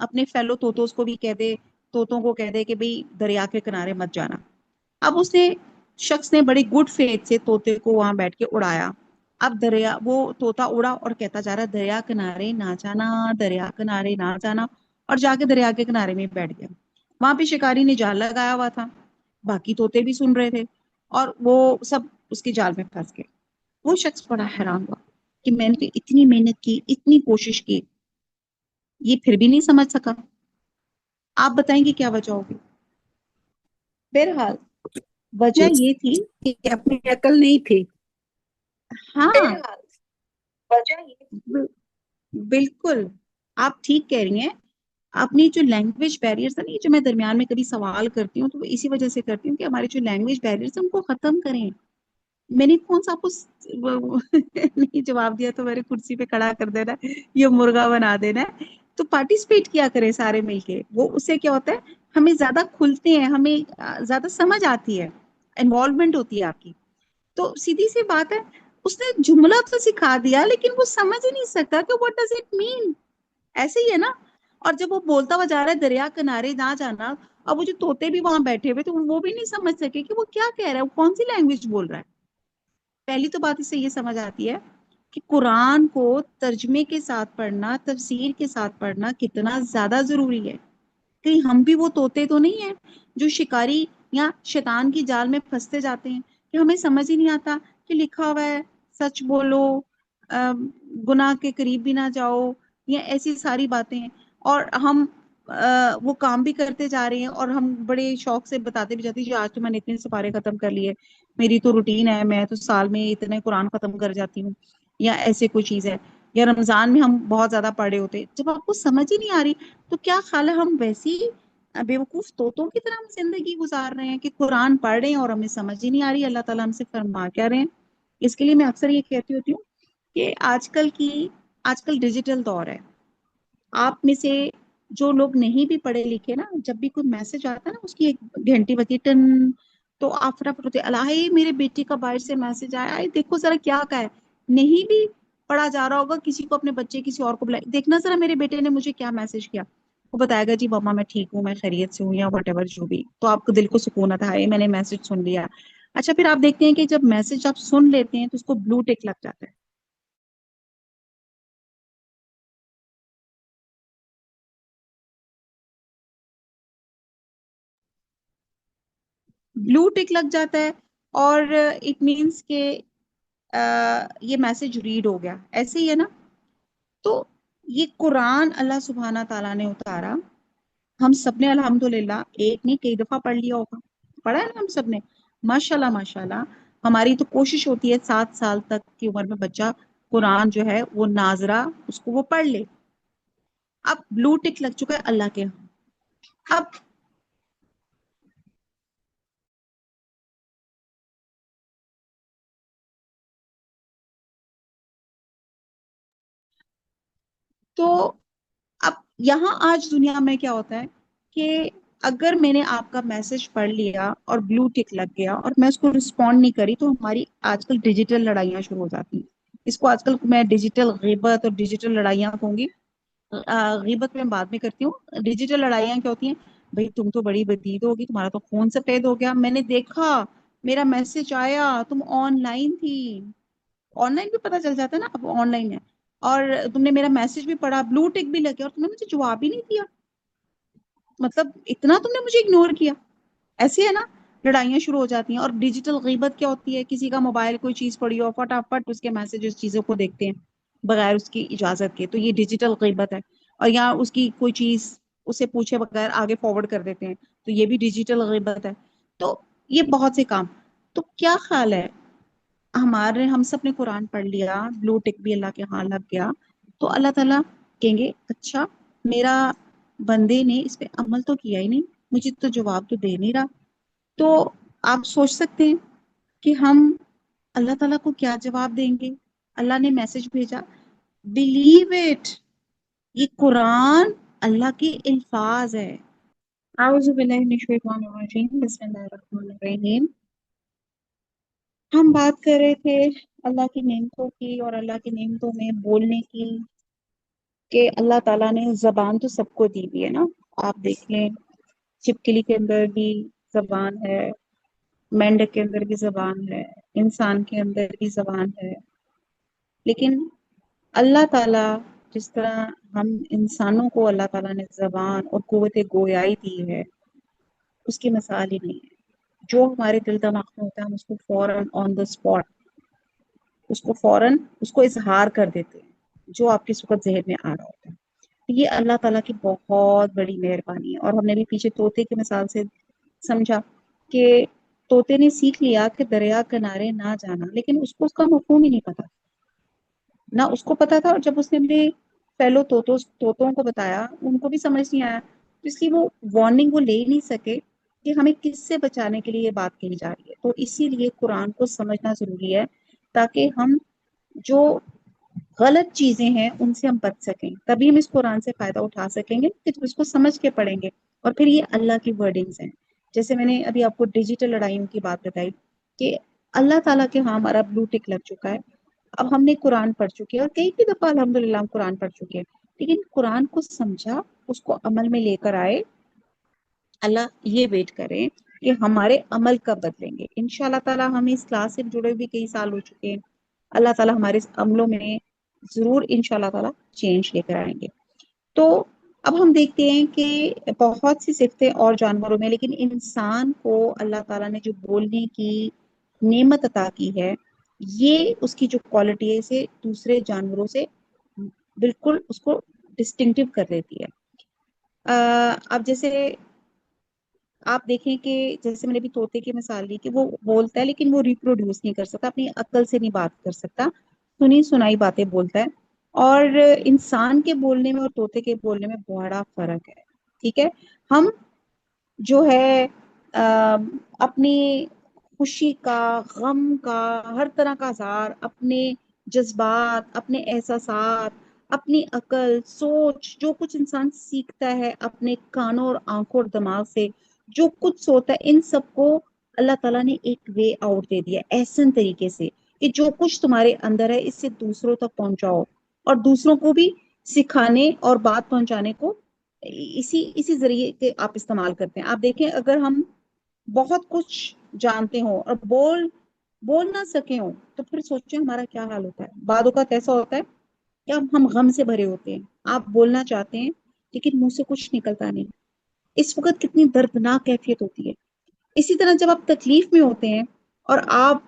اپنے فیلو توتوس کو بھی کہہ دے، طوطوں کو کہہ دے کہ بھئی دریا کے کنارے مت جانا۔ اب اس نے شخص نے بڑی گڈ فیتھ سے طوطے کو وہاں بیٹھ کے اڑایا۔ اب دریا وہ طوطا اڑا اور کہتا جا رہا دریا کنارے نہ جانا، دریا کنارے نہ جانا، اور جا کے دریا کے کنارے میں بیٹھ گیا۔ وہاں پہ شکاری نے جال لگایا ہوا تھا، باقی طوطے بھی سن رہے تھے، اور وہ سب اس کے جال میں پھنس گئے۔ وہ شخص بڑا حیران ہوا کہ میں نے تو اتنی محنت کی، اتنی کوشش کی، یہ پھر بھی نہیں سمجھ سکا۔ آپ بتائیں گے کیا وجہ ہوگی؟ بہرحال وجہ یہ تھی، کہ اپنی عقل نہیں تھی۔ ہاں بالکل آپ ٹھیک کہہ رہی ہیں۔ اپنی جو لینگویج بیریئرز ہیں نا، یہ جو میں درمیان میں کبھی سوال کرتی ہوں تو وہ اسی وجہ سے کرتی ہوں کہ ہمارے جو لینگویج بیریئرز ہیں ان کو ختم کریں۔ میں نے کون سا آپ کو نہیں جواب دیا تو میرے کرسی پہ کھڑا کر دینا، یہ مرغا بنا دینا ہے۔ تو پارٹیسپیٹ کیا کریں سارے مل کے، وہ اس سے کیا ہوتا ہے ہمیں زیادہ کھلتے ہیں، ہمیں زیادہ سمجھ آتی ہے، انوالومنٹ ہوتی ہے آپ کی۔ تو سیدھی سی بات ہے، اس نے جملہ تو سکھا دیا لیکن وہ سمجھ ہی نہیں سکتا کہ what does it mean۔ ایسے ہی ہے نا۔ اور جب وہ بولتا ہوا جا رہا ہے دریا کنارے نہ جانا، اب وہ جو طوطے بھی وہاں بیٹھے ہوئے تو وہ بھی نہیں سمجھ سکے کہ وہ کیا کہہ رہا ہے، وہ کون سی لینگویج بول رہا ہے۔ پہلی تو بات اس سے یہ سمجھ آتی ہے کہ قرآن کو ترجمے کے ساتھ پڑھنا، تفسیر کے ساتھ پڑھنا کتنا زیادہ ضروری ہے۔ کہیں ہم بھی وہ طوطے تو نہیں ہیں جو شکاری یا شیطان کی جال میں پھنستے جاتے ہیں کہ ہمیں سمجھ ہی نہیں آتا کہ لکھا ہوا ہے سچ بولو، گناہ کے قریب بھی نہ جاؤ، یا ایسی ساری باتیں ہیں، اور ہم وہ کام بھی کرتے جا رہے ہیں، اور ہم بڑے شوق سے بتاتے بھی جاتے ہیں کہ آج تو میں نے اتنے سپارے ختم کر لیے، میری تو روٹین ہے، میں تو سال میں اتنے قرآن ختم کر جاتی ہوں، یا ایسے کوئی چیز ہے، یا رمضان میں ہم بہت زیادہ پڑھے ہوتے۔ جب آپ کو سمجھ ہی نہیں آ رہی تو کیا خیال ہے ہم ویسی بیوقوف طوطوں کی طرح ہم زندگی گزار رہے ہیں کہ قرآن پڑھ رہے ہیں اور ہمیں سمجھ ہی نہیں آ رہی اللہ تعالیٰ ہم سے فرما کیا رہے ہیں۔ اس کے لیے میں اکثر یہ کہتی ہوتی ہوں کہ آج کل ڈیجیٹل دور ہے۔ آپ میں سے جو لوگ نہیں بھی پڑھے لکھے نا، جب بھی کوئی میسج آتا ہے نا، اس کی ایک گھنٹی بجتی ٹن، تو آپ فٹافٹ ہوتے اللہ میرے بیٹی کا باہر سے میسج آیا ہے، دیکھو ذرا کیا کا ہے۔ نہیں بھی پڑھا جا رہا ہوگا، کسی کو اپنے بچے کسی اور کو بلائے، دیکھنا ذرا میرے بیٹے نے مجھے کیا میسج کیا، وہ بتائے گا جی مما میں ٹھیک ہوں، میں خیریت سے ہوں، یا وٹ ایور جو بھی، تو آپ کو دل کو سکون آتا ہے میں نے میسج سن لیا۔ اچھا پھر آپ دیکھتے ہیں کہ جب میسج آپ سن لیتے ہیں تو اس کو بلو ٹک لگ جاتا ہے۔ بلو ٹک لگ جاتا ہے، اور اٹ مینس کہ یہ میسج ریڈ ہو گیا، ایسے ہی ہے نا۔ تو یہ قرآن اللہ سبحانہ تعالیٰ نے اتارا، ہم سب نے الحمدللہ ایک نہیں کئی دفعہ پڑھ لیا ہوگا، پڑھا ہے نا ہم سب نے، ماشاءاللہ ماشاءاللہ۔ ہماری تو کوشش ہوتی ہے 7 سال تک کی عمر میں بچہ قرآن جو ہے وہ ناظرہ اس کو وہ پڑھ لے۔ اب بلو ٹک لگ چکا ہے اللہ کے ہاں۔ اب تو اب یہاں آج دنیا میں کیا ہوتا ہے کہ اگر میں نے آپ کا میسج پڑھ لیا اور بلو ٹک لگ گیا اور میں اس کو رسپونڈ نہیں کری، تو ہماری آج کل ڈیجیٹل لڑائیاں شروع ہو جاتی ہیں۔ اس کو آج کل میں ڈیجیٹل غیبت اور ڈیجیٹل لڑائیاں کہوں گی۔ غیبت میں بعد میں کرتی ہوں، ڈیجیٹل لڑائیاں کیا ہوتی ہیں؟ بھئی تم تو بڑی بدید ہوگی، تمہارا تو خون سفید ہو گیا، میں نے دیکھا، میرا میسج آیا، تم آن لائن تھی۔ آن لائن بھی پتا چل جاتا ہے نا اب آن لائن ہے، اور تم نے میرا میسج بھی پڑھا، بلو ٹک بھی لگیا، اور تم نے مجھے جواب ہی نہیں دیا، مطلب اتنا تم نے مجھے اگنور کیا۔ ایسے ہے نا لڑائیاں شروع ہو جاتی ہیں۔ اور ڈیجیٹل غیبت کیا ہوتی ہے؟ کسی کا موبائل کوئی چیز پڑی ہو، فٹافٹ اس کے میسجز چیزوں کو دیکھتے ہیں بغیر اس کی اجازت کے، تو یہ ڈیجیٹل غیبت ہے۔ اور یا اس کی کوئی چیز اسے پوچھے بغیر آگے فارورڈ کر دیتے ہیں، تو یہ بھی ڈیجیٹل غیبت ہے۔ تو یہ بہت سے کام۔ تو کیا خیال ہے ہم سب نے قرآن پڑھ لیا، بلو ٹک بھی اللہ کے ہاں لگ گیا، تو اللہ تعالیٰ کہیں گے اچھا میرا بندے نے اس پہ عمل تو کیا ہی نہیں، مجھے تو جواب تو دے نہیں رہا۔ تو آپ سوچ سکتے ہیں کہ ہم اللہ تعالیٰ کو کیا جواب دیں گے؟ اللہ نے میسج بھیجا، بلیو اٹ، یہ قرآن اللہ کے الفاظ ہے۔ اعوذ باللہ من الشیطان الرجیم، بسم اللہ الرحمن الرحیم۔ ہم بات کر رہے تھے اللہ کی نعمتوں کی اور اللہ کی نعمتوں میں بولنے کی، کہ اللہ تعالیٰ نے زبان تو سب کو دی ہوئی ہے نا. آپ دیکھ لیں چھپکلی کے اندر بھی زبان ہے، مینڈک کے اندر بھی زبان ہے، انسان کے اندر بھی زبان ہے. لیکن اللہ تعالیٰ جس طرح ہم انسانوں کو اللہ تعالیٰ نے زبان اور قوت گویائی دی ہے، اس کی مثال ہی نہیں ہے. جو ہمارے دل دماغ میں ہوتا ہے ہم اس کو فوراً آن دا اسپاٹ اس کو فوراً اس کو اظہار کر دیتے ہیں، جو آپ کے اس وقت ذہن میں آ رہا ہوتا ہے. یہ اللہ تعالیٰ کی بہت بڑی مہربانی ہے. اور ہم نے بھی پیچھے طوطے کی مثال سے سمجھا کہ طوطے نے سیکھ لیا کہ دریا کنارے نہ جانا، لیکن اس کو اس کا مفہوم ہی نہیں پتا، نہ اس کو پتا تھا. اور جب اس نے اپنے فیلو طوطوں کو بتایا ان کو بھی سمجھ نہیں آیا، تو اس لیے وہ وارننگ وہ لے ہی نہیں سکے کہ ہمیں کس سے بچانے کے لیے یہ بات کہی جا رہی ہے. تو اسی لیے قرآن کو سمجھنا ضروری ہے تاکہ ہم جو غلط چیزیں ہیں ان سے ہم بچ سکیں. تبھی ہم اس قرآن سے فائدہ اٹھا سکیں گے کہ جب اس کو سمجھ کے پڑھیں گے. اور پھر یہ اللہ کی ورڈنگز ہیں. جیسے میں نے ابھی آپ کو ڈیجیٹل لڑائیوں کی بات بتائی کہ اللہ تعالیٰ کے ہاں ہمارا بلو ٹک لگ چکا ہے. اب ہم نے قرآن پڑھ چکے ہیں اور کئی دفعہ الحمدللہ ہم قرآن پڑھ چکے ہیں، لیکن قرآن کو سمجھا، اس کو عمل میں لے کر آئے. اللہ یہ ویٹ کریں کہ ہمارے عمل کب بدلیں گے. انشاءاللہ تعالی ہم اس کلاس سے جڑے بھی کئی سال ہو چکے ہیں. اللہ تعالیٰ ہمارے اس عملوں میں ضرور انشاءاللہ تعالیٰ چینج لے کر آئیں گے. تو اب ہم دیکھتے ہیں کہ بہت سی صفتیں اور جانوروں میں، لیکن انسان کو اللہ تعالیٰ نے جو بولنے کی نعمت عطا کی ہے، یہ اس کی جو کوالٹی ہے اسے دوسرے جانوروں سے بالکل اس کو ڈسٹنکٹیو کر دیتی ہے. اب جیسے آپ دیکھیں کہ جیسے میں نے بھی طوطے کی مثال دی کہ وہ بولتا ہے لیکن وہ ریپروڈیوس نہیں کر سکتا، اپنی عقل سے نہیں بات کر سکتا، سنی سنائی باتیں بولتا ہے. اور انسان کے بولنے میں اور طوطے کے بولنے میں بڑا فرق ہے. ٹھیک ہے، ہم جو ہے اپنی خوشی کا، غم کا، ہر طرح کا اظہار، اپنے جذبات، اپنے احساسات، اپنی عقل، سوچ، جو کچھ انسان سیکھتا ہے اپنے کانوں اور آنکھوں اور دماغ سے، جو کچھ سوتا ہے، ان سب کو اللہ تعالیٰ نے ایک وے آؤٹ دے دیا احسن طریقے سے کہ جو کچھ تمہارے اندر ہے اس سے دوسروں تک پہنچاؤ اور دوسروں کو بھی سکھانے اور بات پہنچانے کو اسی ذریعے کے آپ استعمال کرتے ہیں. آپ دیکھیں اگر ہم بہت کچھ جانتے ہوں اور بول نہ سکے ہوں تو پھر سوچیں ہمارا کیا حال ہوتا ہے. بعد اوقات ایسا ہوتا ہے کہ ہم غم سے بھرے ہوتے ہیں، آپ بولنا چاہتے ہیں لیکن منہ سے کچھ نکلتا نہیں. اس وقت کتنی دردناک کیفیت ہوتی ہے. اسی طرح جب آپ تکلیف میں ہوتے ہیں اور آپ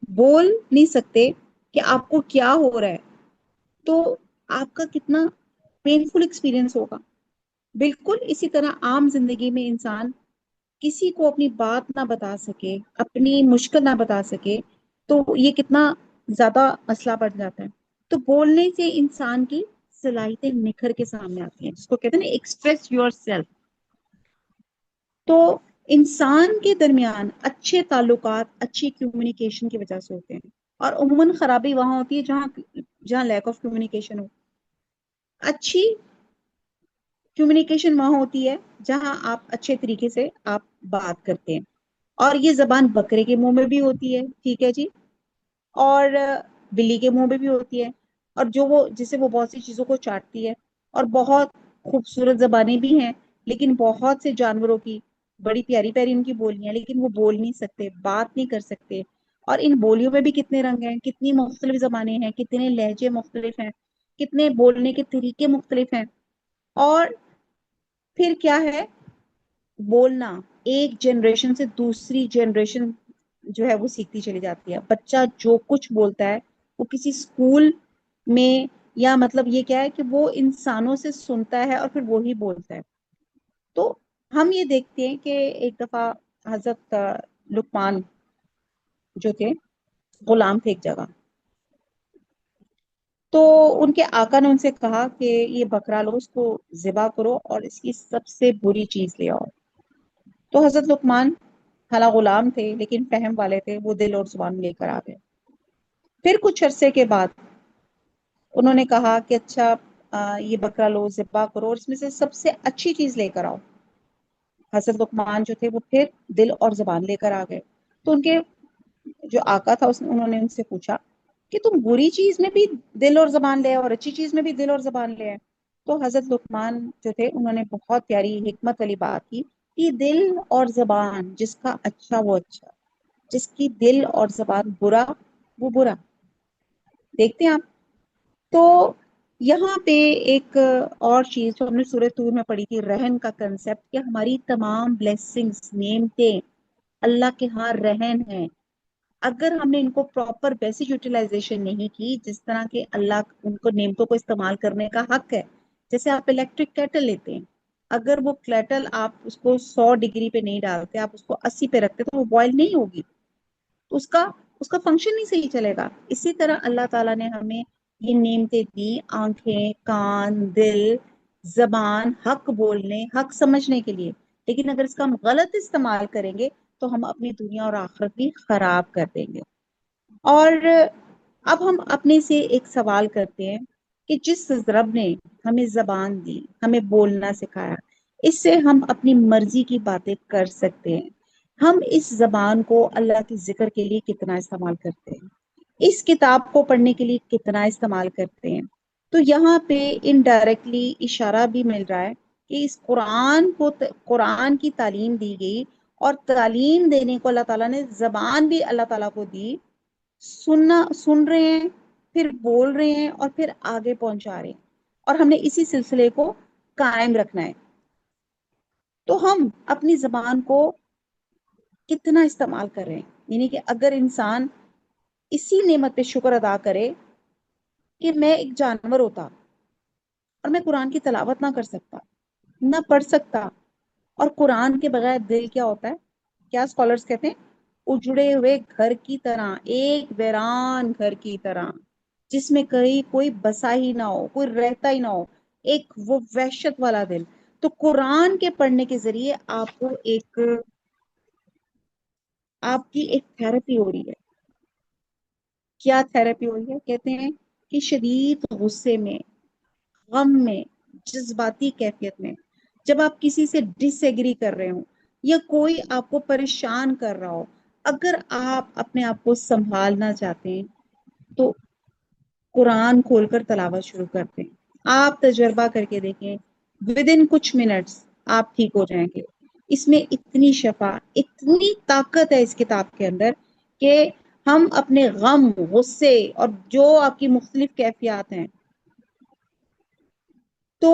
بول نہیں سکتے کہ آپ کو کیا ہو رہا ہے، تو آپ کا کتنا پینفل ایکسپیرئنس ہوگا. بالکل اسی طرح عام زندگی میں انسان کسی کو اپنی بات نہ بتا سکے، اپنی مشکل نہ بتا سکے، تو یہ کتنا زیادہ مسئلہ بڑھ جاتا ہے. تو بولنے سے انسان کی صلاحیتیں نکھر کے سامنے آتی ہیں، جس کو کہتے ہیں نا ایکسپریس یور سیلف. تو انسان کے درمیان اچھے تعلقات اچھی کمیونیکیشن کی وجہ سے ہوتے ہیں، اور عموماً خرابی وہاں ہوتی ہے جہاں لیک آف کمیونیکیشن ہو. اچھی کمیونیکیشن وہاں ہوتی ہے جہاں آپ اچھے طریقے سے آپ بات کرتے ہیں. اور یہ زبان بکرے کے منہ میں بھی ہوتی ہے، ٹھیک ہے جی، اور بلی کے منہ میں بھی ہوتی ہے، اور جو وہ جسے وہ بہت سی چیزوں کو چاٹتی ہے. اور بہت خوبصورت زبانیں بھی ہیں، لیکن بہت سے جانوروں کی بڑی پیاری پیاری ان کی بولیاں، لیکن وہ بول نہیں سکتے، بات نہیں کر سکتے. اور ان بولیوں میں بھی کتنے رنگ ہیں، کتنی مختلف زبانیں ہیں، کتنے لہجے مختلف ہیں، کتنے بولنے کے طریقے مختلف ہیں. اور پھر کیا ہے، بولنا ایک جنریشن سے دوسری جنریشن جو ہے وہ سیکھتی چلی جاتی ہے. بچہ جو کچھ بولتا ہے وہ کسی اسکول میں، یا مطلب یہ کیا ہے کہ وہ انسانوں سے سنتا ہے اور پھر وہی بولتا ہے. تو ہم یہ دیکھتے ہیں کہ ایک دفعہ حضرت لقمان جو تھے غلام تھے ایک جگہ، تو ان کے آقا نے ان سے کہا کہ یہ بکرا لو، اس کو ذبح کرو اور اس کی سب سے بری چیز لے آؤ. تو حضرت لقمان حالانکہ غلام تھے لیکن فہم والے تھے، وہ دل اور زبان لے کر آ گئے. پھر کچھ عرصے کے بعد انہوں نے کہا کہ اچھا یہ بکرا لو، ذبح کرو اور اس میں سے سب سے اچھی چیز لے کر آؤ. حضرت لقمان جو تھے وہ پھر دل اور زبان لے کر آ گئے. تو ان کے جو آقا تھا انہوں نے ان سے پوچھا کہ تم بری چیز میں بھی دل اور زبان لے آئے اور اچھی چیز میں بھی دل اور زبان لے آئے. تو حضرت لقمان جو تھے انہوں نے بہت پیاری حکمت والی بات کی کہ دل اور زبان جس کا اچھا وہ اچھا، جس کی دل اور زبان برا وہ برا. دیکھتے ہیں آپ. تو یہاں پہ ایک اور چیز جو ہم نے سورہ طور میں پڑھی تھی، رہن کا کنسپٹ، کہ ہماری تمام بلیسنگز نعمتیں اللہ کے ہاں رہن ہیں. اگر ہم نے ان کو پراپر بیسک یوٹیلائزیشن نہیں کی، جس طرح کے اللہ ان کو نعمتوں کو استعمال کرنے کا حق ہے. جیسے آپ الیکٹرک کیٹل لیتے ہیں، اگر وہ کیٹل آپ اس کو 100 ڈگری پہ نہیں ڈالتے، آپ اس کو 80 پہ رکھتے تو وہ بوائل نہیں ہوگی، تو اس کا فنکشن نہیں صحیح چلے گا. اسی طرح اللہ تعالیٰ نے ہمیں یہ نعمتیں دی، آنکھیں، کان، دل، زبان، حق بولنے، حق سمجھنے کے لیے. لیکن اگر اس کا ہم غلط استعمال کریں گے تو ہم اپنی دنیا اور آخرت بھی خراب کر دیں گے. اور اب ہم اپنے سے ایک سوال کرتے ہیں کہ جس رب نے ہمیں زبان دی، ہمیں بولنا سکھایا، اس سے ہم اپنی مرضی کی باتیں کر سکتے ہیں. ہم اس زبان کو اللہ کے ذکر کے لیے کتنا استعمال کرتے ہیں، اس کتاب کو پڑھنے کے لیے کتنا استعمال کرتے ہیں. تو یہاں پہ انڈائریکٹلی اشارہ بھی مل رہا ہے کہ اس قرآن کی تعلیم دی گئی، اور تعلیم دینے کو اللہ تعالیٰ نے زبان بھی اللہ تعالیٰ کو دی. سن رہے ہیں، پھر بول رہے ہیں، اور پھر آگے پہنچا رہے ہیں، اور ہم نے اسی سلسلے کو قائم رکھنا ہے. تو ہم اپنی زبان کو کتنا استعمال کر رہے ہیں. یعنی کہ اگر انسان اسی نعمت پہ شکر ادا کرے کہ میں ایک جانور ہوتا اور میں قرآن کی تلاوت نہ کر سکتا، نہ پڑھ سکتا، اور قرآن کے بغیر دل کیا ہوتا ہے، کیا اسکالرز کہتے ہیں، اجڑے ہوئے گھر کی طرح، ایک ویران گھر کی طرح، جس میں کہیں کوئی بسا ہی نہ ہو، کوئی رہتا ہی نہ ہو، ایک وہ وحشت والا دل. تو قرآن کے پڑھنے کے ذریعے آپ کی ایک تھراپی ہو رہی ہے. کیا تھراپی ہو رہی ہے؟ کہتے ہیں کہ شدید غصے میں، غم میں، جذباتی کیفیت میں، جب آپ کسی سے ڈس ایگری کر رہے ہوں یا کوئی آپ کو پریشان کر رہا ہو، اگر آپ اپنے آپ کو سنبھالنا چاہتے ہیں تو قرآن کھول کر تلاوت شروع کرتے ہیں. آپ تجربہ کر کے دیکھیں، ود ان کچھ منٹس آپ ٹھیک ہو جائیں گے. اس میں اتنی شفا، اتنی طاقت ہے اس کتاب کے اندر کہ ہم اپنے غم، غصے اور جو آپ کی مختلف کیفیات ہیں، تو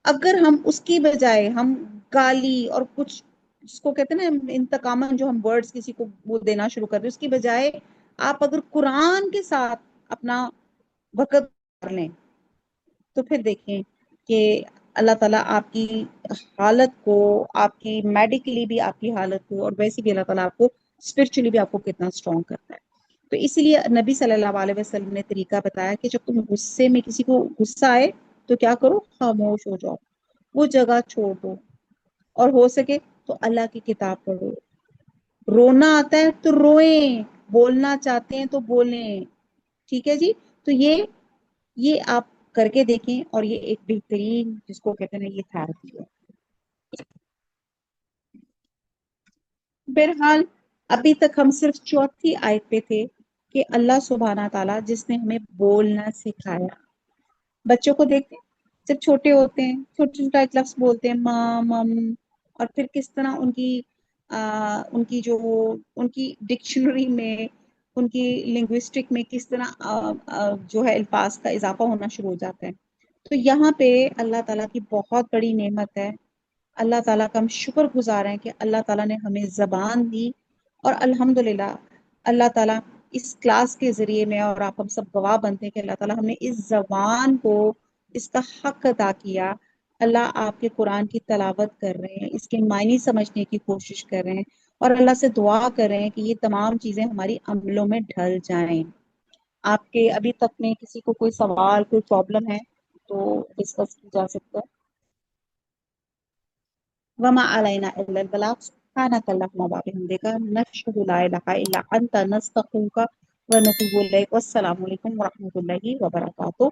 اگر ہم اس کی بجائے ہم گالی اور کچھ جس کو کہتے ہیں نا انتقاماً جو ہم ورڈز کسی کو وہ دینا شروع کر دیں، اس کی بجائے آپ اگر قرآن کے ساتھ اپنا وقت کر لیں تو پھر دیکھیں کہ اللہ تعالیٰ آپ کی حالت کو، آپ کی میڈیکلی بھی آپ کی حالت کو، اور ویسے بھی اللہ تعالیٰ آپ کو اسپرچولی بھی آپ کو کتنا اسٹرانگ کرتا ہے. تو اسی لیے نبی صلی اللہ علیہ وسلم نے طریقہ بتایا کہ جب تم غصے میں کسی کو غصہ آئے تو کیا کرو، خاموش ہو جاؤ، وہ جگہ چھوڑ دو، اور ہو سکے تو اللہ کی کتاب پڑھو. رونا آتا ہے تو روئیں، بولنا چاہتے ہیں تو بولیں. ٹھیک ہے جی. تو یہ آپ کر کے دیکھیں، اور یہ ایک بہترین جس کو کہتے ہیں یہ تھراپی ہے. بہرحال ابھی تک ہم صرف چوتھی آیت پہ تھے کہ اللہ سبحانہ تعالیٰ جس نے ہمیں بولنا سکھایا. بچوں کو دیکھتے ہیں جب چھوٹے ہوتے ہیں، چھوٹے چھوٹا ایک لفظ بولتے ہیں ماں، مم، اور پھر کس طرح ان کی جو ان کی ڈکشنری میں، ان کی لنگوسٹک میں کس طرح جو ہے الفاظ کا اضافہ ہونا شروع ہو جاتا ہے. تو یہاں پہ اللہ تعالیٰ کی بہت بڑی نعمت ہے. اللہ تعالیٰ کا ہم شکر گزار ہیں کہ اللہ تعالیٰ نے ہمیں زبان دی، اور الحمدللہ اللہ تعالیٰ اس کلاس کے ذریعے میں، اور آپ ہم سب گواہ بنتے ہیں کہ اللہ تعالیٰ ہم نے اس زبان کو اس کا حق ادا کیا. اللہ آپ کے قرآن کی تلاوت کر رہے ہیں، اس کے معنی سمجھنے کی کوشش کر رہے ہیں، اور اللہ سے دعا کر رہے ہیں کہ یہ تمام چیزیں ہماری عملوں میں ڈھل جائیں. آپ کے ابھی تک میں کسی کو کوئی سوال، کوئی پرابلم ہے تو ڈسکس کی جا سکتا ہے. وما علینا الا البلاغ. سبحانک اللہم وبحمدک، نشہد لا الہ الا انت، نستغفرک ونتوب الیک. والسلام علیکم ورحمۃ اللہ وبرکاتہ.